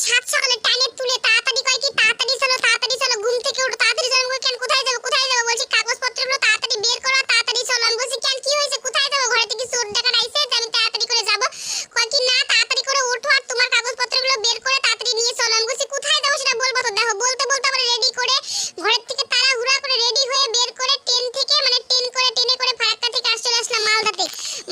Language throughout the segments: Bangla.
সাত সকালে টানে তুলে তাড়াতাড়ি কয় কি তাড়াতাড়ি চলো ঘুম থেকে উঠো তাড়াতাড়ি চলো। কেন কোথায় যাবো বলছি কাগজপত্রগুলো তাড়াতাড়ি বের করো তাড়াতাড়ি চলো। আমি বলছি কেন কি হয়েছে কোথায় যাবো ঘরে থেকে চোর ডাকাত আইছে যে আমি তাড়াতাড়ি করে যাব। কয় কি না তাড়াতাড়ি করে ওঠো আর তোমার কাগজপত্রগুলো বের করে তাড়াতাড়ি নিয়ে চলো। আমি বলছি কোথায় যাবো সেটা বলবো তো। দেখো বলতে বলতে আবার রেডি করে ঘরের থেকে তাড়াহুড়া করে রেডি হয়ে বের করে ট্রেনে করে ফারাক্কা থেকে চলে আসলাম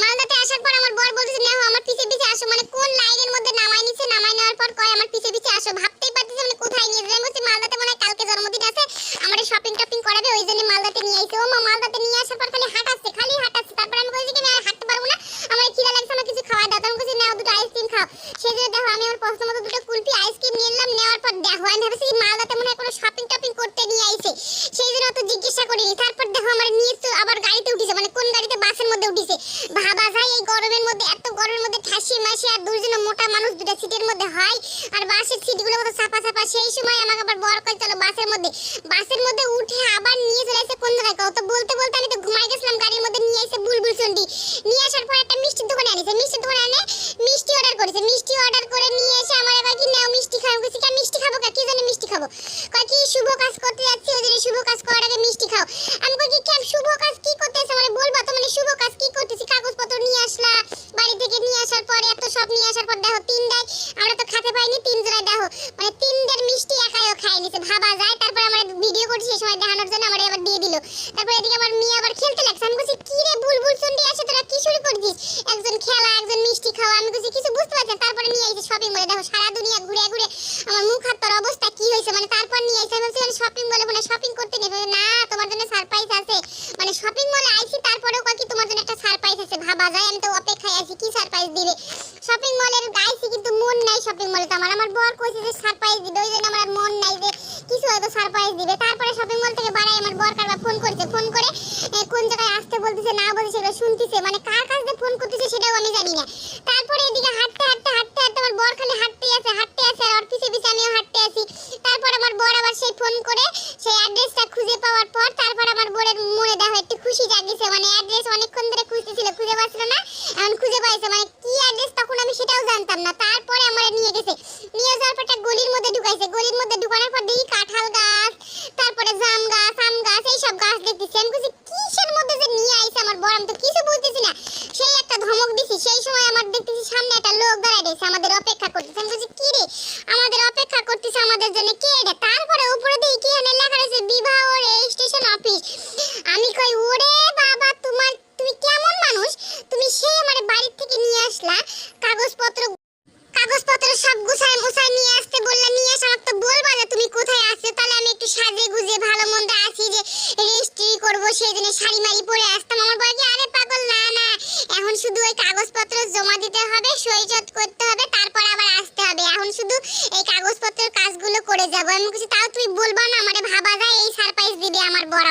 মালদাতে আসার পর আমার বর বলতেছে নাও আমার পিছে পিছে আসো। মানে কোন লাইনের মধ্যে নামাই নিছে নামাই নেওয়ার পর কয় আমার পিছে পিছে আসো। ভাবতেই পারতেছি মানে কোথায় নিয়ে যাবে। আমি বলছি মালদাতে মনে হয় কালকে জন্মদিন আছে আমার শপিং টপিং করাবে ওই জন্য মালদাতে নিয়ে আইছে। ও মা মালদাতে নিয়ে আসার পর খালি হাঁটাচ্ছে তারপর আমি বলছি কি আমি আর হাঁটতে পারবো না আমার খিদা লাগছে আমার কিছু খাওয়া দাও। আমি বলছি নাও দুটো আইসক্রিম খাও। সেজন্য দেখো আমি আমার পছন্দ মতো দুটো কুলফি আইসক্রিম নিয়ে নিলাম। নেওয়ার পর দেখো আমি ভাবছি মালদাতে মনে হয় কোনো শপিং টপিং করতে নিয়ে আইছে সেই জন্য অত জিজ্ঞাসা করিনি। তারপর দেখো আমার নিয়ে আবার গাড়িতে উঠিছে মানে কোন গাড়িতে বাসের মধ্যে উঠিছে। ভাবা যায় এই গরমের মধ্যে এত গরমের মধ্যে ঠাসি মাসি আর দুইজন মোটা মানুষ দুটো সিটের মধ্যে হয় আর বাসের সিটগুলো কত চাপা সেই সময় আমাকে আবার বর কই চলো বাসের মধ্যে উঠে আবার নিয়ে চলে আসে কোন জায়গায় কত বলতে আমি তো ঘুমাই গেছিলাম গাড়ির মধ্যে নিয়ে এসে বুলবুল চন্ডি নিয়ে আসার পর একটা মিষ্টির দোকানে আনিছে। মিষ্টির দোকানে এনে মিষ্টি অর্ডার করেছে। মিষ্টি অর্ডার করে নিয়ে এসে আমার এবার কি নাও মিষ্টি খাও। বলছি কি মিষ্টি খাবো কি জানি মিষ্টি খাবো। কয় কি শুভ কাজ করতে যাচ্ছি ওই জন্য শুভ কাজ করার আগে মিষ্টি খাও। আমি কই কি কেন শুভ কাজ কি করতেছ মানে বলবা তো মানে শুভ কাজ কি করতেছি। কাগজপত্র নিয়ে আসলা বাড়ি থেকে নিয়ে আসার পর এত সব নিয়ে আসার পর দেখো তিনটায় আমরা তো খেতে পাইনি তিনজনে দেখো মানে তিনদের মিষ্টি একাইও খাই নিছে ভাবা যায়। তারপর আমরা ভিডিও করছি সেই সময় দেখানোর জন্য আমার আবার দিয়ে দিল। তারপর এদিকে আমার মেয়ে আবার খেলতে লাগছে। আমি বলছি কি রে বুলবুল চন্ডি আসে তোরা কি শুরু করছিস একজন খেলা একজন মিষ্টি খাওয়া। আমি বলছি কিছু বুঝতে পারছি তারপরে নিয়ে আইছে শপিং মলে। দেখো সারা দুনিয়া ঘুরে ঘুরে আমার মুখ হাত তোর অবস্থা কি হয়েছে মানে তারপর নিয়ে আইছে। আমি বলছি শপিং মলে মানে শপিং করতে নেবে না তোমার জন্য সারপ্রাইজ আছে মানে শপিং মলে আইছি তারপরেও কয় কি তোমার জন্য একটা সারপ্রাইজ আছে। ভাবা যায় আমি তো অপেক্ষায় আছি কি সারপ্রাইজ দিবে। শপিং মলের গাইছি কিন্তু মন নাই শপিং মলে তো আমার বর কইছে যে সারপ্রাইজ দিবে ওই জন্য আমার মন নাই যে কিছু হয়তো সারপ্রাইজ দিবে। তারপরে শপিং মল থেকে বাড়াই আমার বর কারবা ফোন করে কোন জায়গায় আসতে বলতেছে না বলছে সেটা শুনতেছে মানে কার কাছে ফোন করতেছে সেটাও আমি জানি না। তারপরে এদিকে হাঁটতে আমার বর খালি হাঁটতে আছে আর ওর পিছে পিছে আমিও হাঁটতে আছি। তারপর আমার বর আবার সেই ফোন করে সেই অ্যাড্রেসটা খুঁজে পাওয়ার পর তারপর আমার বরের মনে দেখো একটু খুশি জাগিছে মানে অ্যাড্রেস অনেকক্ষণ ধরে খুঁজতেছিল খুঁজে পাচ্ছিল না এখন খুঁজে পাইছে মানে কি অ্যাড্রেস তখন আমি সেটাও জানতাম না। তারপরে আমার নিয়ে গেছে নিয়ে যাওয়ার পর একটা গলির মধ্যে ঢুকাইছে। গলির মধ্যে ঢুকানোর পর দেখি কাঁঠাল গাছ তারপরে জাম গাছ আম গাছ এইসব গাছ দেখতেছি। আমি বলছি কিসের মধ্যে যে নিয়ে আইছে আমার বর আমি তো কিছু বুঝতেছি না। সেই একটা ধমক দিছি সেই সময় আমার দেখতেছি সামনে একটা লোক দাঁড়ায় রয়েছে আমাদের অপেক্ষা করতেছে। আমি বলছি কি রে আমাদের অপেক্ষা করতেছে আমাদের জন্য কে এটা। তারপরে উপরে দেখি কি এখানে লেখা রয়েছে বিবাহ রেজিস্ট্রেশন অফিস। আমি কই ওরে বাবা তুমি কেমন মানুষ তুমি সেই আমার বাড়ি থেকে নিয়ে আসলা কাগজপত্র সব গুছায় মুছায় নিয়ে আসতে বললা নিয়ে আসা আমাকে তো বলবা যে তুমি কোথায় আছো তাহলে আমি একটু সাজে গুজে ভালো মন্দ আছি যে রেজিস্ট্রি করবো সেই জন্য শাড়ি মারি পরে আসতাম। আমার বলে কি আরে পাগল না এখন শুধু ওই কাগজপত্র জমা দিতে হবে সই করতে হবে তারপর আবার আসতে হবে এখন শুধু এই কাগজপত্রের কাজগুলো করে যাবো। আমি বলছি তাও তুমি বলবা না আমারে ভাবা যায় এই সারপ্রাইজ দিবে আমার বর।